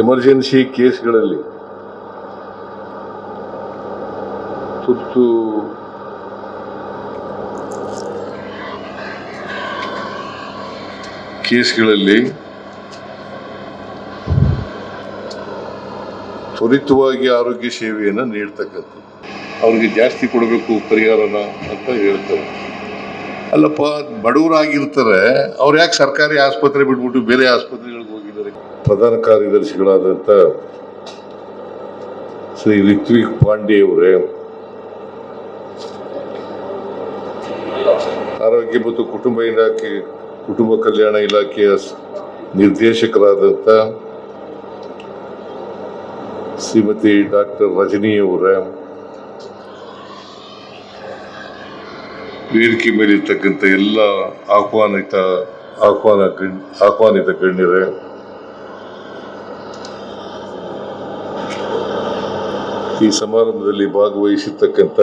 Emergency ಕೇಸ್ಗಳಲ್ಲಿ ತುರ್ತು ಕೇಸ್ಗಳಲ್ಲಿ ತ್ವರಿತವಾಗಿ ಆರೋಗ್ಯ ಸೇವೆಯನ್ನು ನೀಡ್ತಕ್ಕಂಥದ್ದು. ಅವ್ರಿಗೆ ಜಾಸ್ತಿ ಕೊಡಬೇಕು ಪರಿಹಾರನ ಅಂತ ಹೇಳ್ತಾರೆ. ಅಲ್ಲಪ್ಪ, ಬಡವರಾಗಿರ್ತಾರೆ, ಅವ್ರು ಯಾಕೆ ಸರ್ಕಾರಿ ಆಸ್ಪತ್ರೆ ಬಿಟ್ಬಿಟ್ಟು ಬೇರೆ ಆಸ್ಪತ್ರೆಗಳಿಗೆ ಹೋಗಿದ್ದಾರೆ? ಪ್ರಧಾನ ಕಾರ್ಯದರ್ಶಿಗಳಾದಂಥ ಶ್ರೀ ರಿತ್ವಿಕ್ ಪಾಂಡೆ ಅವರೇ, ಆರೋಗ್ಯ ಮತ್ತು ಕುಟುಂಬ ಕಲ್ಯಾಣ ಇಲಾಖೆಯ ನಿರ್ದೇಶಕರಾದಂಥ ಶ್ರೀಮತಿ ಡಾಕ್ಟರ್ ರಜನಿ ಅವರ, ವೇದಿಕೆ ಮೇಲಿರ್ತಕ್ಕಂಥ ಎಲ್ಲ ಆಹ್ವಾನಿತ ಗಣ್ಯರೇ, ಈ ಸಮಾರಂಭದಲ್ಲಿ ಭಾಗವಹಿಸಿರ್ತಕ್ಕಂಥ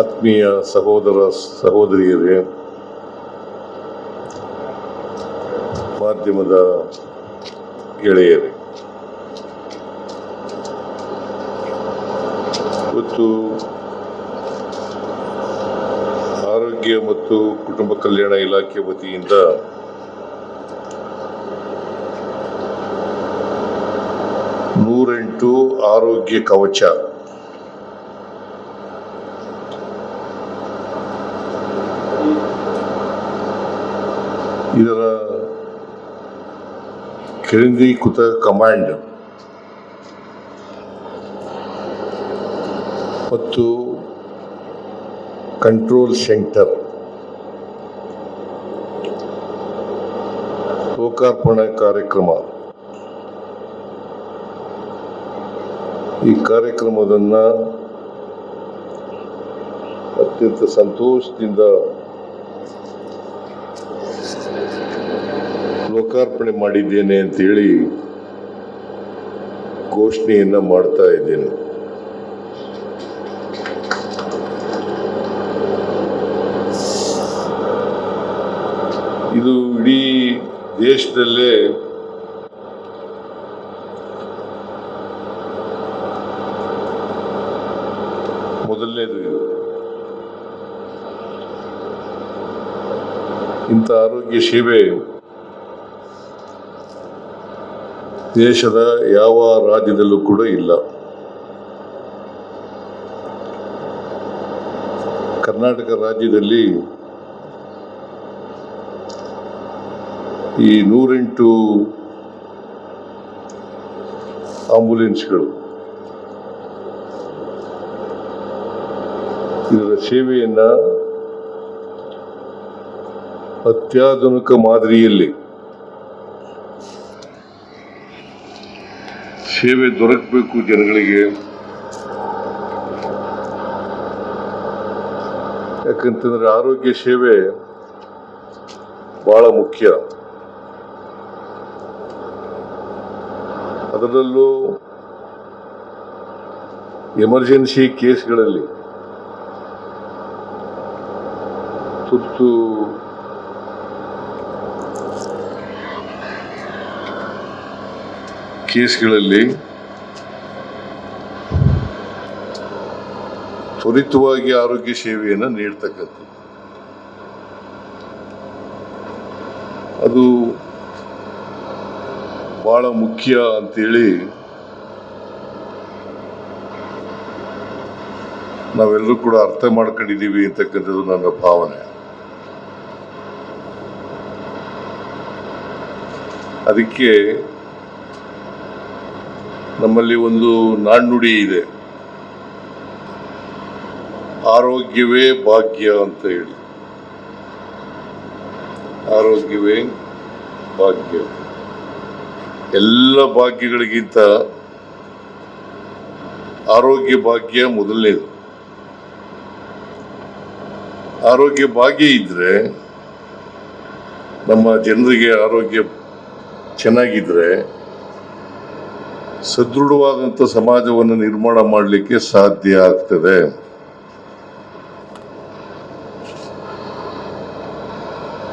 ಆತ್ಮೀಯ ಸಹೋದರ ಸಹೋದರಿಯರೇ, ಮಾಧ್ಯಮದ ಗೆಳೆಯರೇ, ಇವತ್ತು ಆರೋಗ್ಯ ಮತ್ತು ಕುಟುಂಬ ಕಲ್ಯಾಣ ಇಲಾಖೆ ವತಿಯಿಂದ ನೂರೆಂಟು ಆರೋಗ್ಯ ಕವಚ ಇದರ ಕೇಂದ್ರೀಕೃತ ಕಮಾಂಡ್ ಮತ್ತು ಕಂಟ್ರೋಲ್ ಸೆಂಟರ್ ಲೋಕಾರ್ಪಣೆ ಕಾರ್ಯಕ್ರಮ. ಈ ಕಾರ್ಯಕ್ರಮವನ್ನು ಅತ್ಯಂತ ಸಂತೋಷದಿಂದ ಲೋಕಾರ್ಪಣೆ ಮಾಡಿದ್ದೇನೆ ಅಂತೇಳಿ ಘೋಷಣೆಯನ್ನು ಮಾಡ್ತಾ ಇದ್ದೇನೆ. ಇದು ಇಡೀ ದೇಶದಲ್ಲೇ ಮೊದಲನೇದು. ಇಂಥ ಆರೋಗ್ಯ ಸೇವೆ ದೇಶದ ಯಾವ ರಾಜ್ಯದಲ್ಲೂ ಕೂಡ ಇಲ್ಲ. ಕರ್ನಾಟಕ ರಾಜ್ಯದಲ್ಲಿ ಈ 108 ಆಂಬ್ಯುಲೆನ್ಸ್ಗಳು ಇದರ ಸೇವೆಯನ್ನ ಅತ್ಯಾಧುನಿಕ ಮಾದರಿಯಲ್ಲಿ ಸೇವೆ ದೊರಕಬೇಕು ಜನಗಳಿಗೆ. ಯಾಕಂತಂದ್ರೆ ಆರೋಗ್ಯ ಸೇವೆ ಬಹಳ ಮುಖ್ಯ. ಅದರಲ್ಲೂ ಎಮರ್ಜೆನ್ಸಿ ಕೇಸ್ಗಳಲ್ಲಿ ತುರ್ತು ಕೇಸ್ಗಳಲ್ಲಿ ತ್ವರಿತವಾಗಿ ಆರೋಗ್ಯ ಸೇವೆಯನ್ನು ನೀಡ್ತಕ್ಕಂಥದ್ದು. ಅದು ಬಹಳ ಮುಖ್ಯ ಅಂತೇಳಿ ನಾವೆಲ್ಲರೂ ಕೂಡ ಅರ್ಥ ಮಾಡ್ಕೊಂಡಿದ್ದೀವಿ ಅಂತಕ್ಕಂಥದ್ದು ನನ್ನ ಭಾವನೆ. ಅದಕ್ಕೆ ನಮ್ಮಲ್ಲಿ ಒಂದು ನಾಣ್ಣುಡಿ ಇದೆ, ಆರೋಗ್ಯವೇ ಭಾಗ್ಯ ಅಂತ ಹೇಳಿ. ಆರೋಗ್ಯವೇ ಭಾಗ್ಯ. ಎಲ್ಲ ಭಾಗ್ಯಗಳಿಗಿಂತ ಆರೋಗ್ಯ ಭಾಗ್ಯ ಮೊದಲನೇದು. ಆರೋಗ್ಯ ಭಾಗ್ಯ ಇದ್ರೆ, ನಮ್ಮ ಜನರಿಗೆ ಆರೋಗ್ಯ ಚೆನ್ನಾಗಿದ್ರೆ ಸದೃಢವಾದಂಥ ಸಮಾಜವನ್ನು ನಿರ್ಮಾಣ ಮಾಡಲಿಕ್ಕೆ ಸಾಧ್ಯ ಆಗ್ತದೆ.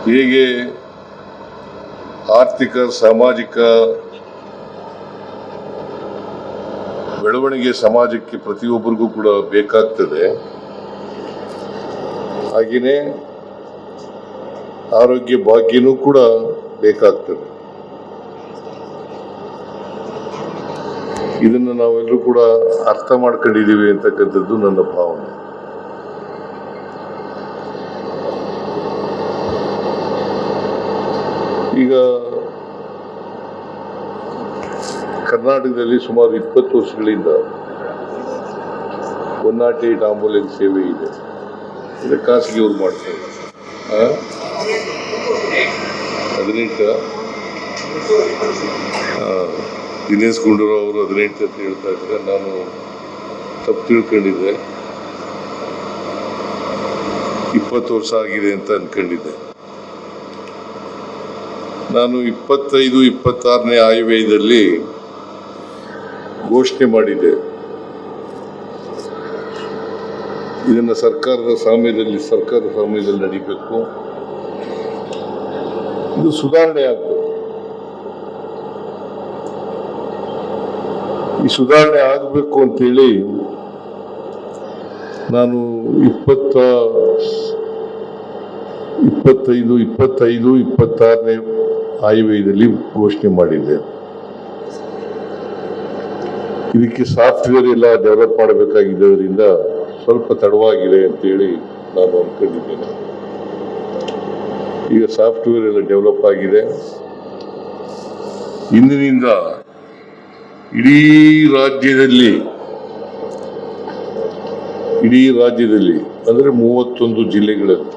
ಹೇಗೆ ಆರ್ಥಿಕ ಸಾಮಾಜಿಕ ಬೆಳವಣಿಗೆ ಸಮಾಜಕ್ಕೆ ಪ್ರತಿಯೊಬ್ಬರಿಗೂ ಕೂಡ ಬೇಕಾಗ್ತದೆ. ಹಾಗೆಯೇ ಆರೋಗ್ಯ ಭಾಗ್ಯನೂ ಕೂಡ ಬೇಕಾಗ್ತದೆ. ಇದನ್ನು ನಾವೆಲ್ಲರೂ ಕೂಡ ಅರ್ಥ ಮಾಡ್ಕೊಂಡಿದ್ದೀವಿ ಅಂತಕ್ಕಂಥದ್ದು ನನ್ನ ಭಾವನೆ. ಈಗ ಕರ್ನಾಟಕದಲ್ಲಿ ಸುಮಾರು 20 ವರ್ಷಗಳಿಂದ 108 ಆಂಬುಲೆನ್ಸ್ ಸೇವೆ ಇದೆ. ಇದು ಖಾಸಗಿಯವರು ಮಾಡ್ತಾರೆ. 18 ದಿನೇಶ್ ಗುಂಡೂರಾವ್ ಅವರು 18 ಅಂತ ಹೇಳ್ತಾ ಇದ್ದಾರೆ. ನಾನು ತಪ್ಪು ತಿಳ್ಕೊಂಡಿದ್ದೆ, 20 ವರ್ಷ ಆಗಿದೆ ಅಂತ ಅನ್ಕೊಂಡಿದ್ದೆ. ನಾನು 25-26ನೇ ಆಯವ್ಯಯದಲ್ಲಿ ಘೋಷಣೆ ಮಾಡಿದ್ದೆ, ಇದನ್ನು ಸರ್ಕಾರದ ಸಮಯದಲ್ಲಿ ನಡೀಬೇಕು, ಇದು ಸುಧಾರಣೆ ಆಗಬೇಕು. ಈ ಸುಧಾರಣೆ ಆಗಬೇಕು ಅಂತೇಳಿ ನಾನು 25-26ನೇ ಆಯವ್ಯಯದಲ್ಲಿ ಘೋಷಣೆ ಮಾಡಿದ್ದೆ. ಇದಕ್ಕೆ ಸಾಫ್ಟ್ವೇರ್ ಎಲ್ಲ ಡೆವಲಪ್ ಮಾಡಬೇಕಾಗಿದ್ದರಿಂದ ಸ್ವಲ್ಪ ತಡವಾಗಿದೆ ಅಂತೇಳಿ ನಾನು ಅನ್ಕೊಂಡಿದ್ದೇನೆ. ಈಗ ಸಾಫ್ಟ್ವೇರ್ ಎಲ್ಲ ಡೆವಲಪ್ ಆಗಿದೆ. ಇಂದಿನಿಂದ ಇಡೀ ರಾಜ್ಯದಲ್ಲಿ ಅಂದ್ರೆ 31 ಜಿಲ್ಲೆಗಳಲ್ಲಿ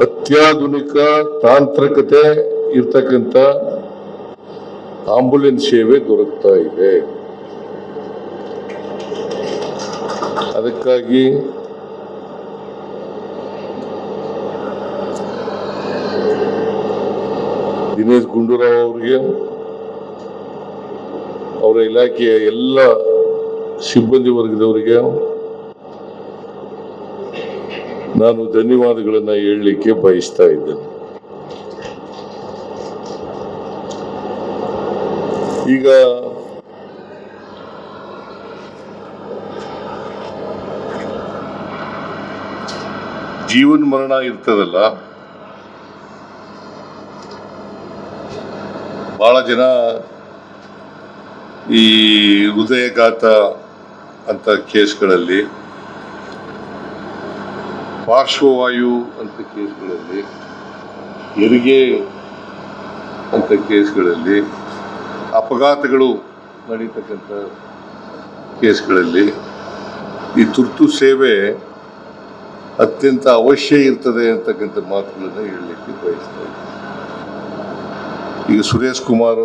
ಅತ್ಯಾಧುನಿಕ ತಾಂತ್ರಿಕತೆ ಇರ್ತಕ್ಕಂಥ ಆಂಬುಲೆನ್ಸ್ ಸೇವೆ ದೊರಕ್ತಾ ಇದೆ. ಅದಕ್ಕಾಗಿ ದಿನೇಶ್ ಗುಂಡೂರಾವ್ ಅವರಿಗೆ, ಅವರ ಇಲಾಖೆಯ ಎಲ್ಲ ಸಿಬ್ಬಂದಿ ವರ್ಗದವರಿಗೆ ನಾನು ಧನ್ಯವಾದಗಳನ್ನ ಹೇಳಲಿಕ್ಕೆ ಬಯಸ್ತಾ ಇದ್ದೇನೆ. ಈಗ ಜೀವನ ಮರಣ ಇರ್ತದಲ್ಲ, ಬಹಳ ಜನ ಈ ಹೃದಯಘಾತ ಅಂತ ಕೇಸ್ಗಳಲ್ಲಿ, ಪಾರ್ಶ್ವವಾಯು ಅಂತ ಕೇಸ್ಗಳಲ್ಲಿ, ಹೆರಿಗೆ ಅಂತ ಕೇಸ್ಗಳಲ್ಲಿ, ಅಪಘಾತಗಳು ನಡೀತಕ್ಕಂಥ ಕೇಸ್ಗಳಲ್ಲಿ ಈ ತುರ್ತು ಸೇವೆ ಅತ್ಯಂತ ಅವಶ್ಯ ಇರ್ತದೆ ಅಂತಕ್ಕಂಥ ಮಾತುಗಳನ್ನು ಹೇಳಲಿಕ್ಕೆ ಬಯಸ್ತಾರೆ. ಈಗ ಸುರೇಶ್ ಕುಮಾರ್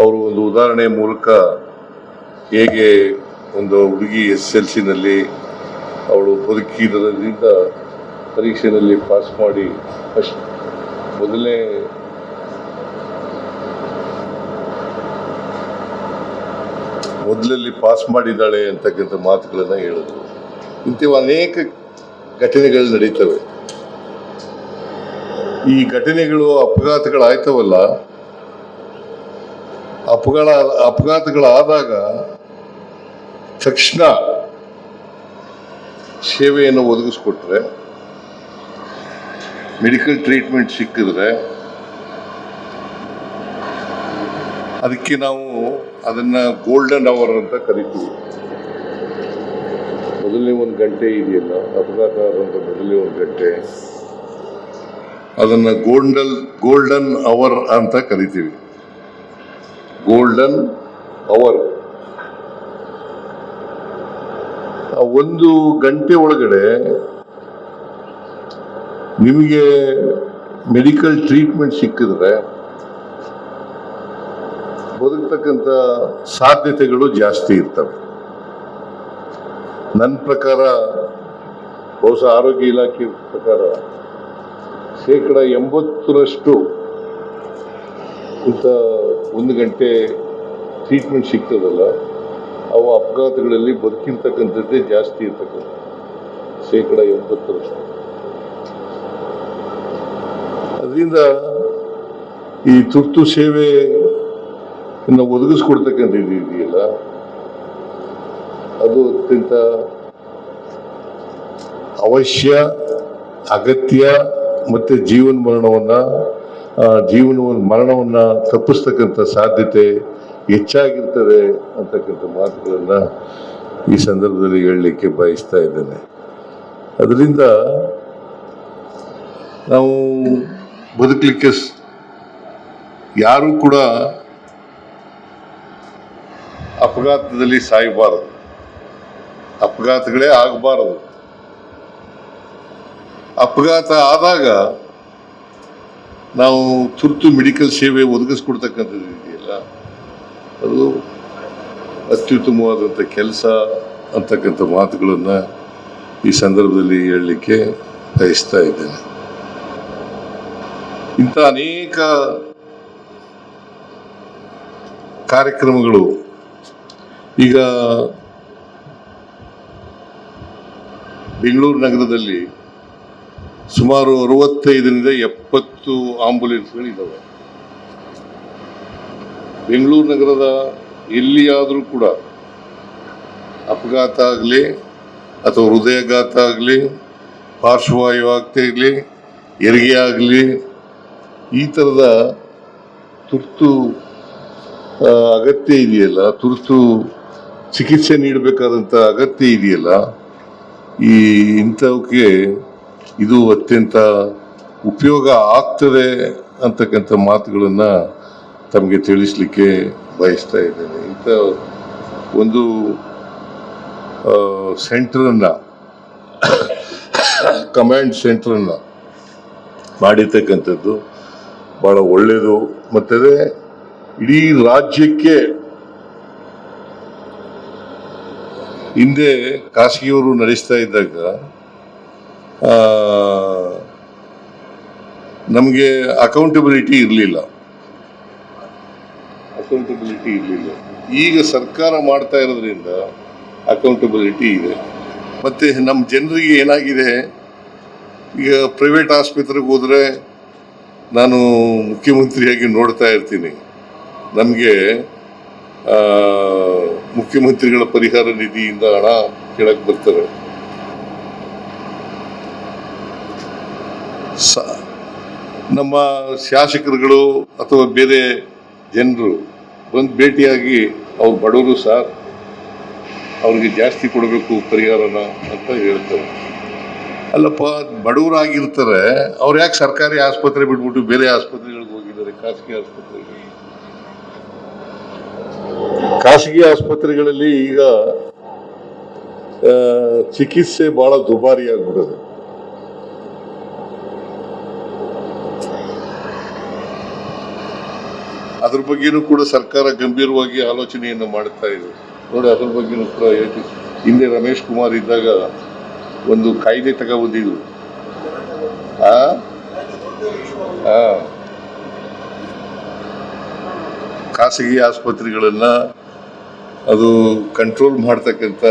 ಅವರು ಒಂದು ಉದಾಹರಣೆ ಮೂಲಕ ಹೇಗೆ ಒಂದು ಹುಡುಗಿ SLCನಲ್ಲಿ ಅವಳು ಬದುಕಿದ್ರಿಂದ ಪರೀಕ್ಷೆಯಲ್ಲಿ ಪಾಸ್ ಮಾಡಿ ಮೊದಲಲ್ಲಿ ಪಾಸ್ ಮಾಡಿದ್ದಾಳೆ ಅಂತಕ್ಕಂಥ ಮಾತುಗಳನ್ನು ಹೇಳಿದ್ರು. ಇಂಥವು ಅನೇಕ ಘಟನೆಗಳು ನಡೀತವೆ. ಈ ಘಟನೆಗಳು ಅಪಘಾತಗಳಾಯ್ತವಲ್ಲ, ಅಪಘಾತಗಳಾದಾಗ ತಕ್ಷಣ ಸೇವೆಯನ್ನು ಒದಗಿಸ್ಕೊಟ್ರೆ, ಮೆಡಿಕಲ್ ಟ್ರೀಟ್ಮೆಂಟ್ ಸಿಕ್ಕಿದ್ರೆ ಅದಕ್ಕೆ ನಾವು ಅದನ್ನ ಗೋಲ್ಡನ್ ಅವರ್ ಅಂತ ಕರಿತೀವಿ. ಮೊದಲನೇ 1 ಗಂಟೆ ಇದೆಯಲ್ಲ, ಅಪಘಾತ ಆದಂಥ ಮೊದಲನೇ 1 ಗಂಟೆ, ಅದನ್ನ ಗೋಲ್ಡನ್ ಅವರ್ ಅಂತ ಕರಿತೀವಿ. Golden hour. ಆ 1 ಗಂಟೆ ಒಳಗಡೆ ನಿಮಗೆ ಮೆಡಿಕಲ್ ಟ್ರೀಟ್ಮೆಂಟ್ ಸಿಕ್ಕಿದ್ರೆ ಬದುಕತಕ್ಕಂಥ ಸಾಧ್ಯತೆಗಳು ಜಾಸ್ತಿ ಇರ್ತವೆ. ನನ್ನ ಪ್ರಕಾರ, ಬಹುಶಃ ಆರೋಗ್ಯ ಇಲಾಖೆ ಪ್ರಕಾರ 80% ಇಂಥ 1 ಗಂಟೆ ಟ್ರೀಟ್ಮೆಂಟ್ ಸಿಗ್ತದಲ್ಲ, ಅವು ಅಪಘಾತಗಳಲ್ಲಿ ಬದುಕಿರ್ತಕ್ಕಂಥದ್ದೇ ಜಾಸ್ತಿ ಇರ್ತಕ್ಕಂಥ 80%. ಅದರಿಂದ ಈ ತುರ್ತು ಸೇವೆ ಒದಗಿಸ್ಕೊಡ್ತಕ್ಕಂಥದ್ದು ಇದೆಯಲ್ಲ, ಅದು ಅತ್ಯಂತ ಅವಶ್ಯ, ಅಗತ್ಯ, ಮತ್ತೆ ಮರಣವನ್ನ ತಪ್ಪಿಸ್ತಕ್ಕಂಥ ಸಾಧ್ಯತೆ ಹೆಚ್ಚಾಗಿರ್ತದೆ ಅಂತಕ್ಕಂಥ ಮಾತುಗಳನ್ನ ಈ ಸಂದರ್ಭದಲ್ಲಿ ಹೇಳಲಿಕ್ಕೆ ಬಯಸ್ತಾ ಇದ್ದೇನೆ. ಅದರಿಂದ ನಾವು ಬದುಕಲಿಕ್ಕೆ ಯಾರು ಕೂಡ ಅಪಘಾತದಲ್ಲಿ ಸಾಯಬಾರದು, ಅಪಘಾತಗಳೇ ಆಗಬಾರದು. ಅಪಘಾತ ಆದಾಗ ನಾವು ತುರ್ತು ಮೆಡಿಕಲ್ ಸೇವೆ ಒದಗಿಸ್ಕೊಡ್ತಕ್ಕಂಥದ್ದು ಇದೆಯಲ್ಲ, ಅದು ಅತ್ಯುತ್ತಮವಾದಂಥ ಕೆಲಸ ಅಂತಕ್ಕಂಥ ಮಾತುಗಳನ್ನು ಈ ಸಂದರ್ಭದಲ್ಲಿ ಹೇಳಲಿಕ್ಕೆ ಬಯಸ್ತಾ ಇದ್ದೇನೆ. ಇಂಥ ಅನೇಕ ಕಾರ್ಯಕ್ರಮಗಳು ಈಗ ಬೆಂಗಳೂರು ನಗರದಲ್ಲಿ ಸುಮಾರು 65ರಿಂದ 70 ಆಂಬುಲೆನ್ಸ್ಗಳಿದ್ದಾವೆ. ಬೆಂಗಳೂರು ನಗರದ ಎಲ್ಲಿಯಾದರೂ ಕೂಡ ಅಪಘಾತ ಆಗಲಿ ಅಥವಾ ಹೃದಯಾಘಾತ ಆಗಲಿ, ಪಾರ್ಶ್ವವಾಯು ಆಗಲಿ, ಹೆರಿಗೆ ಆಗಲಿ, ಈ ಥರದ ತುರ್ತು ಅಗತ್ಯ ಇದೆಯಲ್ಲ, ತುರ್ತು ಚಿಕಿತ್ಸೆ ನೀಡಬೇಕಾದಂಥ ಅಗತ್ಯ ಇದೆಯಲ್ಲ, ಇಂಥವಕ್ಕೆ ಇದು ಅತ್ಯಂತ ಉಪಯೋಗ ಆಗ್ತದೆ ಅಂತಕ್ಕಂಥ ಮಾತುಗಳನ್ನು ತಮಗೆ ತಿಳಿಸ್ಲಿಕ್ಕೆ ಬಯಸ್ತಾ ಇದ್ದೇನೆ. ಇಂಥ ಒಂದು ಸೆಂಟರನ್ನು, ಕಮಾಂಡ್ ಸೆಂಟರನ್ನು ಮಾಡಿರ್ತಕ್ಕಂಥದ್ದು ಬಹಳ ಒಳ್ಳೆಯದು. ಮತ್ತೆ ಇಡೀ ರಾಜ್ಯಕ್ಕೆ ಹಿಂದೆ ಖಾಸಗಿಯವರು ನಡೆಸ್ತಾ ಇದ್ದಾಗ ನಮಗೆ ಅಕೌಂಟಬಿಲಿಟಿ ಇರಲಿಲ್ಲ. ಈಗ ಸರ್ಕಾರ ಮಾಡ್ತಾ ಇರೋದ್ರಿಂದ ಅಕೌಂಟಬಿಲಿಟಿ ಇದೆ. ಮತ್ತೆ ನಮ್ಮ ಜನರಿಗೆ ಏನಾಗಿದೆ, ಈಗ ಪ್ರೈವೇಟ್ ಆಸ್ಪತ್ರೆಗೆ ಹೋದ್ರೆ ನಾನು ಮುಖ್ಯಮಂತ್ರಿಯಾಗಿ ನೋಡ್ತಾ ಇರ್ತೀನಿ, ನಮಗೆ ಮುಖ್ಯಮಂತ್ರಿಗಳ ಪರಿಹಾರ ನಿಧಿಯಿಂದ ಹಣ ಕೇಳಕ್ ಬರ್ತಾರೆ. ನಮ್ಮ ಶಾಸಕರುಗಳು ಅಥವಾ ಬೇರೆ ಜನರು ಬಂದು ಭೇಟಿಯಾಗಿ ಅವ್ರು ಬಡವರು ಸರ್, ಅವ್ರಿಗೆ ಜಾಸ್ತಿ ಕೊಡಬೇಕು ಪರಿಹಾರನ ಅಂತ ಹೇಳ್ತಾರೆ. ಅಲ್ಲಪ್ಪ, ಬಡವರಾಗಿರ್ತಾರೆ, ಅವ್ರು ಯಾಕೆ ಸರ್ಕಾರಿ ಆಸ್ಪತ್ರೆ ಬಿಟ್ಬಿಟ್ಟು ಬೇರೆ ಆಸ್ಪತ್ರೆಗಳಿಗೆ ಹೋಗಿದ್ದಾರೆ? ಖಾಸಗಿ ಆಸ್ಪತ್ರೆಗಳಲ್ಲಿ ಈಗ ಚಿಕಿತ್ಸೆ ಬಹಳ ದುಬಾರಿ ಆಗ್ಬಿಡುತ್ತೆ. ಅದ್ರ ಬಗ್ಗೆನೂ ಕೂಡ ಸರ್ಕಾರ ಗಂಭೀರವಾಗಿ ಆಲೋಚನೆಯನ್ನು ಮಾಡ್ತಾ ಇದೆ ನೋಡಿ. ಅದ್ರ ಬಗ್ಗೆನೂ ಕೂಡ ಹಿಂದೆ ರಮೇಶ್ ಕುಮಾರ್ ಇದ್ದಾಗ ಒಂದು ಕಾಯ್ದೆ ತಗೊಬಂದಿದ್ರು. ಖಾಸಗಿ ಆಸ್ಪತ್ರೆಗಳನ್ನ ಅದು ಕಂಟ್ರೋಲ್ ಮಾಡ್ತಕ್ಕಂಥ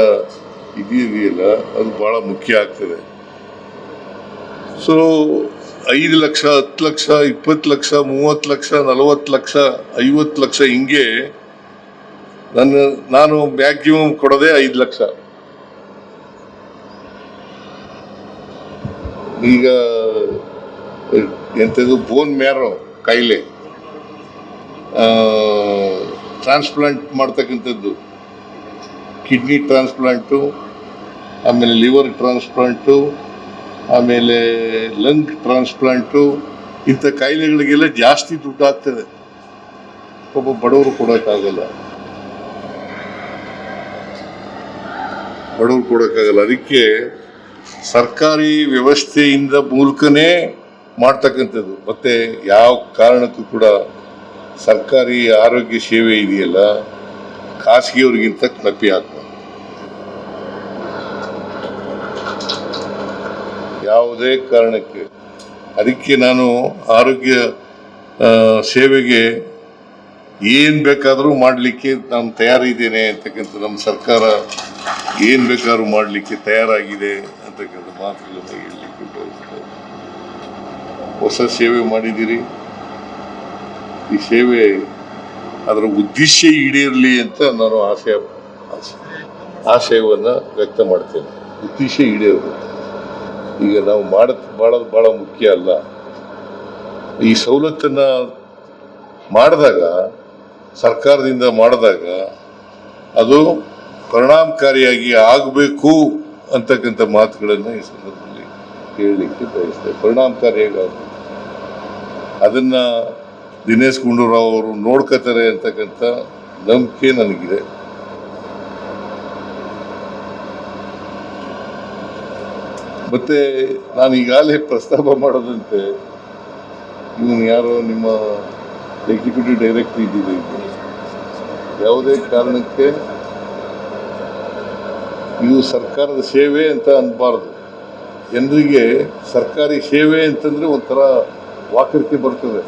ಇದೆಯಲ್ಲ, ಅದು ಬಹಳ ಮುಖ್ಯ ಆಗ್ತದೆ. ಸೊ 5 ಲಕ್ಷ, 10 ಲಕ್ಷ, 20 ಲಕ್ಷ, 30 ಲಕ್ಷ, 40 ಲಕ್ಷ, 50 ಲಕ್ಷ, ಹಿಂಗೆ ನಾನು ಮ್ಯಾಕ್ಸಿಮಮ್ ಕೊಡೋದೇ 5 ಲಕ್ಷ. ಈಗ ಎಂಥದ್ದು ಬೋನ್ ಮ್ಯಾರೋ ಕಾಯಿಲೆ ಟ್ರಾನ್ಸ್ಪ್ಲಾಂಟ್ ಮಾಡ್ತಕ್ಕಂಥದ್ದು, ಕಿಡ್ನಿ ಟ್ರಾನ್ಸ್ಪ್ಲಾಂಟು, ಆಮೇಲೆ ಲಿವರ್ ಟ್ರಾನ್ಸ್ಪ್ಲಾಂಟು, ಆಮೇಲೆ ಲಂಗ್ ಟ್ರಾನ್ಸ್ಪ್ಲಾಂಟು, ಇಂಥ ಕಾಯಿಲೆಗಳಿಗೆಲ್ಲ ಜಾಸ್ತಿ ದುಡ್ಡು ಆಗ್ತದೆ. ಒಬ್ಬ ಬಡವರು ಕೊಡೋಕ್ಕಾಗಲ್ಲ. ಅದಕ್ಕೆ ಸರ್ಕಾರಿ ವ್ಯವಸ್ಥೆಯಿಂದ ಮೂಲಕನೇ ಮಾಡ್ತಕ್ಕಂಥದ್ದು. ಮತ್ತೆ ಯಾವ ಕಾರಣಕ್ಕೂ ಕೂಡ ಸರ್ಕಾರಿ ಆರೋಗ್ಯ ಸೇವೆ ಇದೆಯಲ್ಲ, ಖಾಸಗಿಯವ್ರಿಗಿಂತ ಕಪಿ ಆಗ್ತದೆ. ಯಾವುದೇ ಕಾರಣಕ್ಕೆ. ಅದಕ್ಕೆ ನಾನು ಆರೋಗ್ಯ ಸೇವೆಗೆ ಏನು ಬೇಕಾದರೂ ಮಾಡಲಿಕ್ಕೆ ನಾನು ತಯಾರಿದ್ದೇನೆ ಅಂತಕ್ಕಂಥ, ನಮ್ಮ ಸರ್ಕಾರ ಏನು ಬೇಕಾದ್ರೂ ಮಾಡಲಿಕ್ಕೆ ತಯಾರಾಗಿದೆ ಅಂತಕ್ಕಂಥ ಮಾತುಗಳನ್ನು ಹೇಳಲಿಕ್ಕೆ ಬಯಸ್ತೇನೆ. ಹೊಸ ಸೇವೆ ಮಾಡಿದ್ದೀರಿ. ಈ ಸೇವೆ ಅದರ ಉದ್ದೇಶ ಈಡೇರಲಿ ಅಂತ ನಾನು ಆಶಯವನ್ನು ವ್ಯಕ್ತ ಮಾಡ್ತೇನೆ. ಉದ್ದೇಶ ಈಡೇರಬೇಕು. ಈಗ ನಾವು ಮಾಡೋದು ಭಾಳ ಮುಖ್ಯ ಅಲ್ಲ. ಈ ಸವಲತ್ತನ್ನು ಮಾಡಿದಾಗ, ಸರ್ಕಾರದಿಂದ ಮಾಡಿದಾಗ ಅದು ಪರಿಣಾಮಕಾರಿಯಾಗಿ ಆಗಬೇಕು ಅಂತಕ್ಕಂಥ ಮಾತುಗಳನ್ನು ಈ ಸಂದರ್ಭದಲ್ಲಿ ಹೇಳಲಿಕ್ಕೆ ಬಯಸ್ತೇವೆ. ಪರಿಣಾಮಕಾರಿಯಾಗಿ ಅದನ್ನು ದಿನೇಶ್ ಗುಂಡೂರಾವ್ ಅವರು ನೋಡ್ಕೋತಾರೆ ಅಂತಕ್ಕಂಥ ನಂಬಿಕೆ ನನಗಿದೆ. ಮತ್ತೆ ನಾನು ಈಗಾಗಲೇ ಪ್ರಸ್ತಾಪ ಮಾಡೋದಂತೆ, ಇವನು ಯಾರೋ ನಿಮ್ಮ ಎಕ್ಸಿಕ್ಯೂಟಿವ್ ಡೈರೆಕ್ಟರ್ ಇದ್ದಿದೆ, ಯಾವುದೇ ಕಾರಣಕ್ಕೆ ಇದು ಸರ್ಕಾರದ ಸೇವೆ ಅಂತ ಅನ್ಬಾರ್ದು. ಜನರಿಗೆ ಸರ್ಕಾರಿ ಸೇವೆ ಅಂತಂದ್ರೆ ಒಂಥರ ವಾಕರಿಕೆ ಬರ್ತದೆ.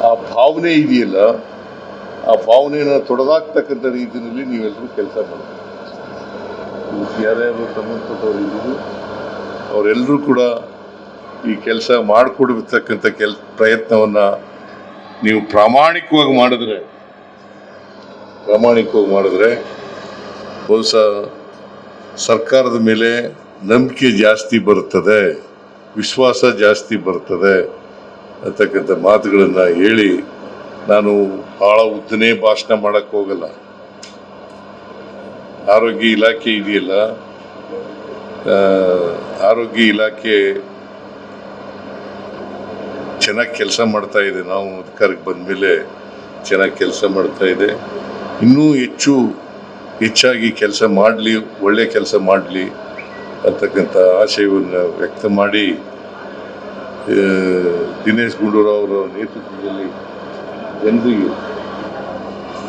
ಆ ಭಾವನೆ ಇದೆಯಲ್ಲ, ಆ ಭಾವನೆಯನ್ನು ತೊಡೆದಾಕ್ತಕ್ಕಂಥ ರೀತಿಯಲ್ಲಿ ನೀವೆಲ್ಲರೂ ಕೆಲಸ ಮಾಡಬೇಕು. ಯಾರ್ಯಾರು ಸಂಬಂಧಪಟ್ಟವರು ಇದ್ದೀರಿ ಅವರೆಲ್ಲರೂ ಕೂಡ ಈ ಕೆಲಸ ಮಾಡಿಕೊಡ್ತಕ್ಕಂಥ ಪ್ರಯತ್ನವನ್ನು ನೀವು ಪ್ರಾಮಾಣಿಕವಾಗಿ ಮಾಡಿದ್ರೆ ಬಹುಶಃ ಸರ್ಕಾರದ ಮೇಲೆ ನಂಬಿಕೆ ಜಾಸ್ತಿ ಬರುತ್ತದೆ, ವಿಶ್ವಾಸ ಜಾಸ್ತಿ ಬರ್ತದೆ ಅಂತಕ್ಕಂಥ ಮಾತುಗಳನ್ನು ಹೇಳಿ ನಾನು ಭಾಳ ಉದ್ದನೇ ಭಾಷಣ ಮಾಡೋಕ್ಕೆ ಹೋಗಲ್ಲ. ಆರೋಗ್ಯ ಇಲಾಖೆ ಇದೆಯಲ್ಲ, ಆರೋಗ್ಯ ಇಲಾಖೆ ಚೆನ್ನಾಗಿ ಕೆಲಸ ಮಾಡ್ತಾ ಇದೆ. ನಾವು ಅಧಿಕಾರಕ್ಕೆ ಬಂದ ಮೇಲೆ ಚೆನ್ನಾಗಿ ಕೆಲಸ ಮಾಡ್ತಾ ಇದೆ. ಇನ್ನೂ ಹೆಚ್ಚಾಗಿ ಕೆಲಸ ಮಾಡಲಿ, ಒಳ್ಳೆ ಕೆಲಸ ಮಾಡಲಿ ಅಂತಕ್ಕಂಥ ಆಶಯವನ್ನು ವ್ಯಕ್ತ ಮಾಡಿ ದಿನೇಶ್ ಗುಂಡೂರಾವ್ ಅವರ ನೇತೃತ್ವದಲ್ಲಿ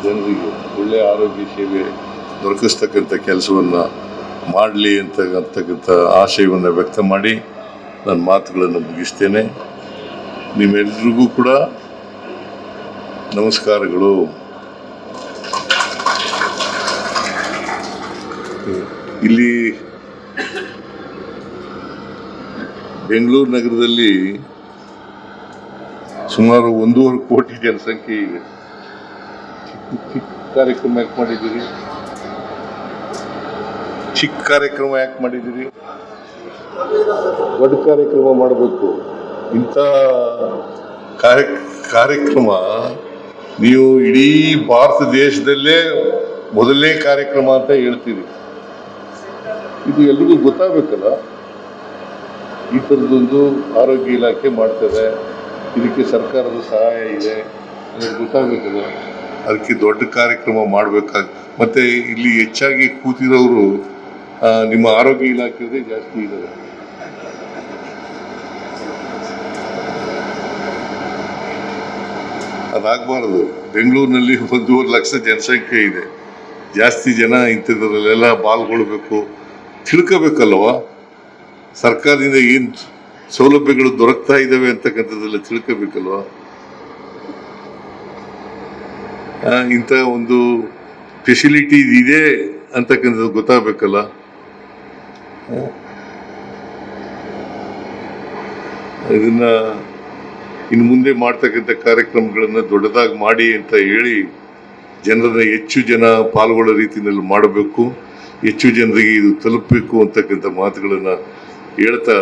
ಜನರಿಗೆ ಒಳ್ಳೆಯ ಆರೋಗ್ಯ ಸೇವೆ ದೊರಕಿಸ್ತಕ್ಕಂಥ ಕೆಲಸವನ್ನು ಮಾಡಲಿ ಅಂತಕ್ಕಂಥ ಆಶಯವನ್ನು ವ್ಯಕ್ತ ಮಾಡಿ ನನ್ನ ಮಾತುಗಳನ್ನು ಮುಗಿಸ್ತೇನೆ. ನಿಮ್ಮೆಲ್ರಿಗೂ ಕೂಡ ನಮಸ್ಕಾರಗಳು. ಇಲ್ಲಿ ಬೆಂಗಳೂರು ನಗರದಲ್ಲಿ ಸುಮಾರು 1.5 ಕೋಟಿ ಜನಸಂಖ್ಯೆ ಇದೆ. ಚಿಕ್ಕ ಕಾರ್ಯಕ್ರಮ ಯಾಕೆ ಮಾಡಿದ್ದೀರಿ? ಚಿಕ್ಕ ಕಾರ್ಯಕ್ರಮ ಯಾಕೆ ಮಾಡಿದ್ದೀರಿ? ದೊಡ್ಡ ಕಾರ್ಯಕ್ರಮ ಮಾಡಬೇಕು. ಇಂಥ ಕಾರ್ಯಕ್ರಮ ನೀವು ಇಡೀ ಭಾರತ ದೇಶದಲ್ಲೇ ಮೊದಲನೇ ಕಾರ್ಯಕ್ರಮ ಅಂತ ಹೇಳ್ತೀರಿ. ಇದು ಎಲ್ರಿಗೂ ಗೊತ್ತಾಗಬೇಕಲ್ಲ. ಈ ಥರದೊಂದು ಆರೋಗ್ಯ ಇಲಾಖೆ ಮಾಡ್ತದೆ, ಇದಕ್ಕೆ ಸರ್ಕಾರದ ಸಹಾಯ ಇದೆ, ಗೊತ್ತಾಗಬೇಕಲ್ಲ. ಅದಕ್ಕೆ ದೊಡ್ಡ ಕಾರ್ಯಕ್ರಮ ಮಾಡಬೇಕಾಗ ಮತ್ತೆ ಇಲ್ಲಿ ಹೆಚ್ಚಾಗಿ ಕೂತಿರೋರು ನಿಮ್ಮ ಆರೋಗ್ಯ ಇಲಾಖೆಯವರೇ ಜಾಸ್ತಿ ಇದ್ದಾರೆ. ಅದಾಗಬಾರ್ದು. ಬೆಂಗಳೂರಿನಲ್ಲಿ 1.5 ಲಕ್ಷ ಜನಸಂಖ್ಯೆ ಇದೆ. ಜಾಸ್ತಿ ಜನ ಇಂಥದ್ರಲ್ಲೆಲ್ಲ ಪಾಲ್ಗೊಳ್ಬೇಕು, ತಿಳ್ಕೋಬೇಕಲ್ವ. ಸರ್ಕಾರದಿಂದ ಏನು ಸೌಲಭ್ಯಗಳು ದೊರಕ್ತಾ ಇದ್ದಾವೆ ಅಂತಕ್ಕಂಥದ್ದೆಲ್ಲ ತಿಳ್ಕೋಬೇಕಲ್ವ. ಇಂಥ ಒಂದು ಫೆಸಿಲಿಟಿ ಇದೆ ಅಂತಕ್ಕಂಥದ್ದು ಗೊತ್ತಾಗಬೇಕಲ್ಲ. ಇದನ್ನ ಇನ್ನು ಮುಂದೆ ಮಾಡ್ತಕ್ಕಂಥ ಕಾರ್ಯಕ್ರಮಗಳನ್ನು ದೊಡ್ಡದಾಗಿ ಮಾಡಿ ಅಂತ ಹೇಳಿ ಜನರನ್ನ ಹೆಚ್ಚು ಜನ ಪಾಲ್ಗೊಳ್ಳೋ ರೀತಿಯಲ್ಲಿ ಮಾಡಬೇಕು, ಹೆಚ್ಚು ಜನರಿಗೆ ಇದು ತಲುಪಬೇಕು ಅಂತಕ್ಕಂಥ ಮಾತುಗಳನ್ನು ಹೇಳ್ತಾ